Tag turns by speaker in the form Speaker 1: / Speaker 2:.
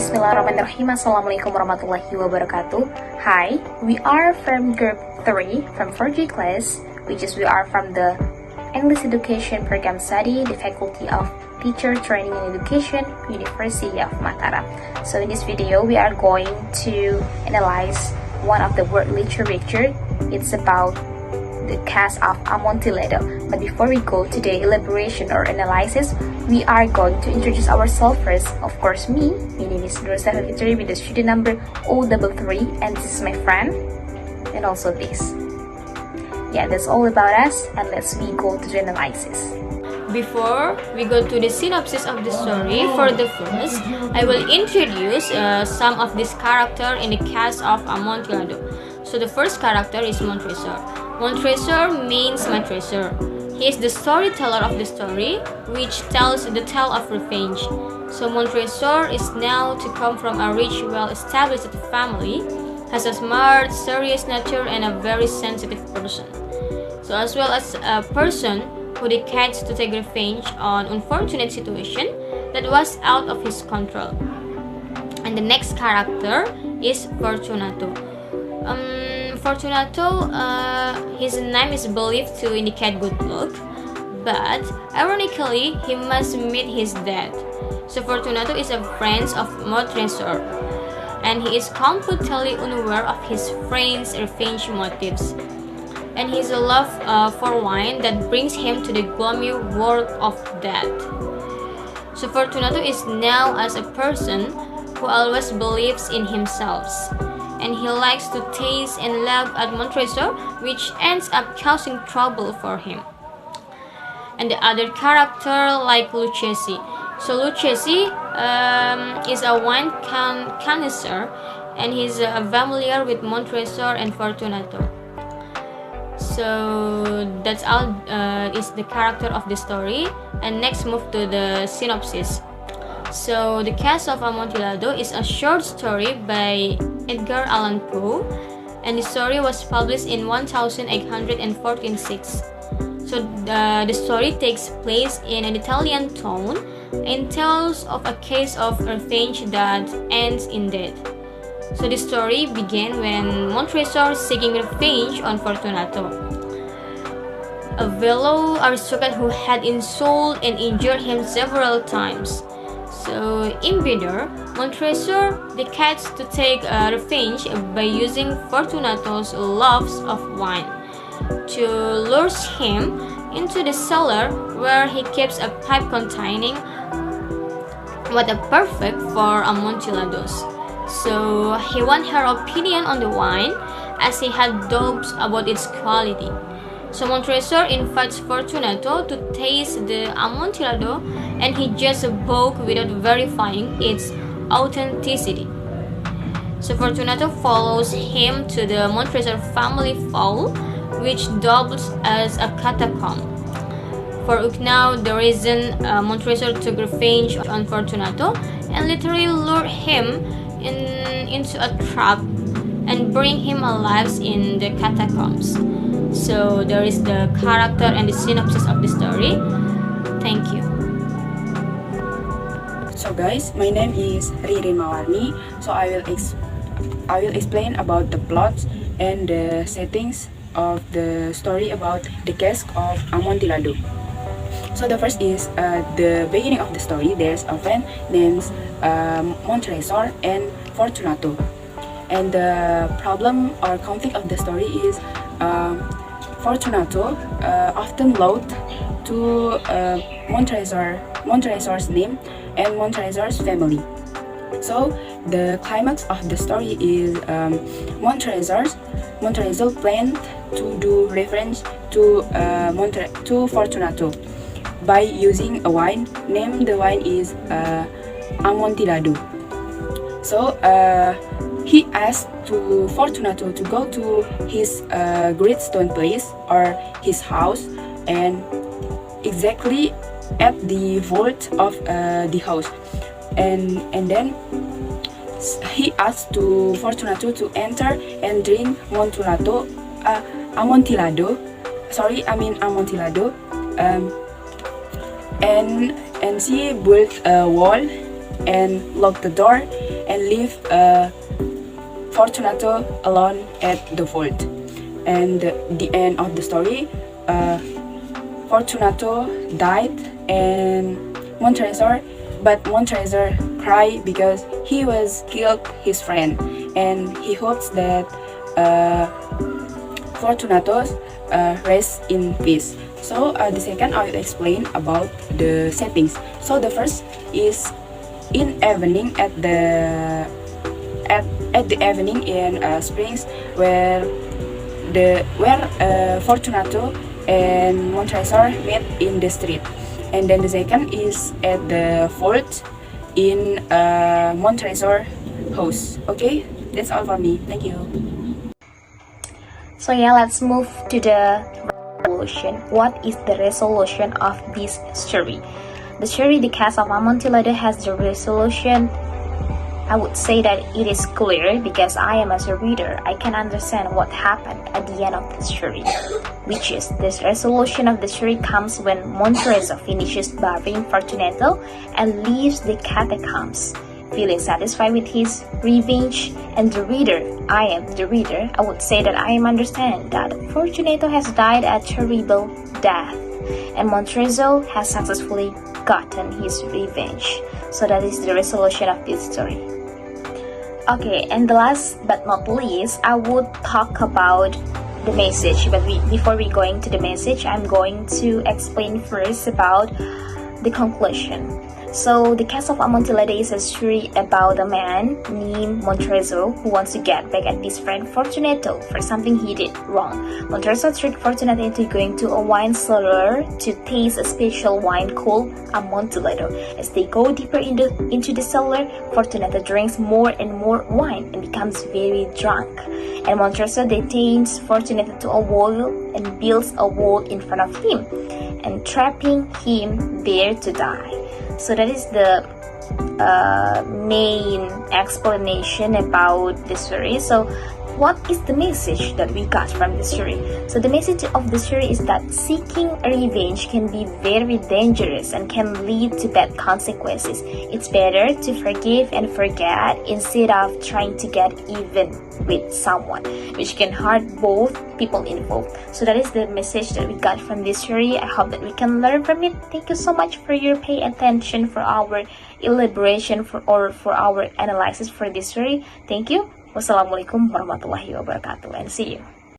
Speaker 1: Bismillahirrahmanirrahim. Assalamualaikum warahmatullahi wabarakatuh. Hi, we are from group 3 from 4G class, which is we are from the English Education Program Study, the Faculty of Teacher Training and Education, University of Mataram. So in this video, we are going to analyze one of the word literature. It's about the Cask of Amontillado. But before we go to the elaboration or analysis, we are going to introduce ourselves first. Of course, me. My name is Nurshahifah Fithri with the student number 033, and this is my friend, and also this. Yeah, that's all about us, and let's go to the analysis.
Speaker 2: Before we go to the synopsis of the story, for the first, I will introduce some of this character in the Cask of Amontillado. So the first character is Montresor. Montresor means my treasure. He is the storyteller of the story, which tells the tale of revenge. So Montresor is now to come from a rich, well-established family, has a smart, serious nature, and a very sensitive person. So as well as a person who decides to take revenge on unfortunate situation that was out of his control. And the next character is Fortunato. Fortunato, his name is believed to indicate good luck, but ironically, he must meet his death. So Fortunato is a friend of Montresor, and he is completely unaware of his friend's revenge motives, and his love for wine that brings him to the gloomy world of death. So Fortunato is now as a person who always believes in himself, and he likes to taste and laugh at Montresor, which ends up causing trouble for him. And the other character like Lucchesi. So Lucchesi is a wine connoisseur, and he's familiar with Montresor and Fortunato. So that's all is the character of the story. And next, move to the synopsis. So the Cask of Amontillado is a short story by Edgar Allan Poe, and the story was published in 1846. So the story takes place in an Italian town and tells of a case of revenge that ends in death. So the story began when Montresor seeking revenge on Fortunato, a fellow aristocrat who had insulted and injured him several times. So in bitter, Montresor decides to take revenge by using Fortunato's loves of wine to lure him into the cellar where he keeps a pipe containing what a perfect for Amontillados. So he wants her opinion on the wine, as he had doubts about its quality. So Montresor invites Fortunato to taste the Amontillado, and he just bows without verifying its authenticity. So Fortunato follows him to the Montresor family vault, which doubles as a catacomb. For now, the reason Montresor took revenge on Fortunato and literally lured him into a trap and bring him alive in the catacombs. So there is the character and the synopsis of the story. Thank you.
Speaker 3: So guys, my name is RIRIN MAWARNI. So I will explain about the plot and the settings of the story about the Cask of Amontillado. So the first is the beginning of the story. There's a friend named Montresor and Fortunato, and the problem or conflict of the story is Fortunato often lied to Montresor's name and Montresor's family. So the climax of the story is Montresor planned to do revenge to Fortunato by using a wine. Name the wine is Amontillado. So he asked to Fortunato to go to his great stone place or his house, and exactly at the vault of the house, and then he asked to Fortunato to enter and drink Amontillado. And she built a wall and locked the door and leave Fortunato alone at the vault. And the end of the story, Fortunato died and Montrezor cried because he was killed his friend, and he hopes that Fortunato rest in peace. So the second I will explain about the settings. So the first is in evening at the evening in Springs, where Fortunato and Montrezor met in the street. And then the second is at the vault in Montrezor house. Okay, that's all for me. Thank you.
Speaker 1: So yeah, let's move to the resolution. What is the resolution of this story? The story, The Cask of Amontillado, has the resolution. I would say that it is clear because I am, as a reader, I can understand what happened at the end of the story, which is this resolution of the story comes when Montrezor finishes burying Fortunato and leaves the catacombs, feeling satisfied with his revenge. And the reader, I would say that I am understand that Fortunato has died a terrible death and Montrezor has successfully gotten his revenge. So that is the resolution of this story. Okay, and the last but not least, I would talk about the message. But before we going to the message, I'm going to explain first about the conclusion. So, The Cask of Amontillado is a story about a man named Montrezor who wants to get back at his friend Fortunato for something he did wrong. Montrezor tricked Fortunato into going to a wine cellar to taste a special wine called Amontillado. As they go deeper into the cellar, Fortunato drinks more and more wine and becomes very drunk. And Montrezor detains Fortunato to a wall and builds a wall in front of him, and trapping him there to die. So that is the main explanation about the story. So what is the message that we got from the story? So the message of the story is that seeking a revenge can be very dangerous and can lead to bad consequences. It's better to forgive and forget instead of trying to get even with someone, which can hurt both people involved. So that is the message that we got from this story. I hope that we can learn from it. Thank you so much for your pay attention for our elaboration for our analysis for this story. Thank you. Wassalamualaikum warahmatullahi wabarakatuh, and see you.